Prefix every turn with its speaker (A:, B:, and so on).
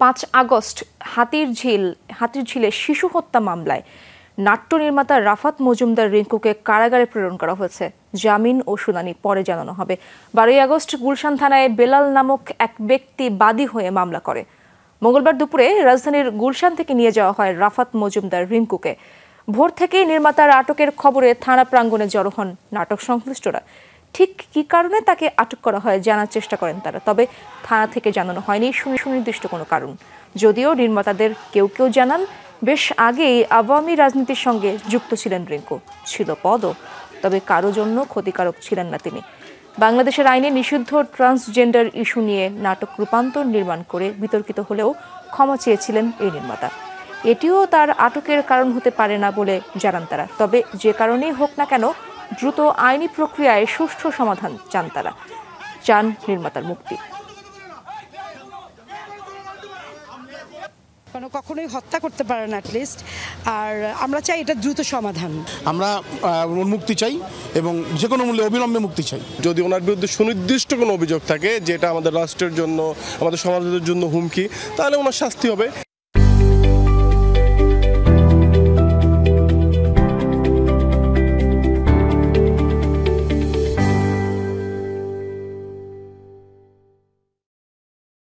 A: 5 August হাতিরঝিলে শিশু হত্যা মামলায় নাট্য নির্মাতা রাফাত মজুমদার রিঙ্কুকে কারাগারে প্রেরণ করা হয়েছে। জামিন ও শুনানি পরে জানানো হবে। 12 আগস্ট গুলশান থানায় বেলাল নামক এক ব্যক্তি বাদী হয়ে মামলা করে। মঙ্গলবার দুপুরে রাজধানীর গুলশান থেকে নিয়ে যাওয়া হয় রাফাত মজুমদার রিঙ্কুকে। ভোর থেকেই নির্মাতার আটকের খবরে থানা প্রাঙ্গণে জড়ো হন নাটক সংশ্লিষ্টরা। ঠিক কী কারণে তাকে আটক করা হয় জানার চেষ্টা করেন তারা, তবে থানা থেকে জানানো হয়নি সুনির্দিষ্ট কোনো কারণ। যদিও নির্মাতাদের কেউ কেউ জানান বেশ আগেই আওয়ামী রাজনীতির সঙ্গে যুক্ত ছিলেন রিঙ্কু, ছিল পদও, তবে কারো জন্য ক্ষতিকারক ছিলেন না তিনি। বাংলাদেশের আইনে নিষিদ্ধ ট্রান্সজেন্ডার ইস্যু নিয়ে নাটক রূপান্তর নির্মাণ করে বিতর্কিত হলেও ক্ষমা চেয়েছিলেন এই নির্মাতা। এটিও তার আটকের কারণ হতে পারে না বলে জানান তারা। তবে যে কারণেই হোক না কেন দ্রুত আইনি প্রক্রিয়ায় সুষ্ঠু সমাধান চান তারা, চান নির্মাতার মুক্তি।
B: কখনোই হত্যা করতে পারে না অ্যাটলিস্ট, আর আমরা চাই এটা দ্রুত সমাধান।
C: আমরা মুক্তি চাই এবং যে কোনো মূল্যে অবিলম্বে মুক্তি চাই।
D: যদি ওনার বিরুদ্ধে সুনির্দিষ্ট কোনো অভিযোগ থাকে যেটা আমাদের রাষ্ট্রের জন্য, আমাদের সমাজের জন্য হুমকি, তাহলে ওনার শাস্তি হবে।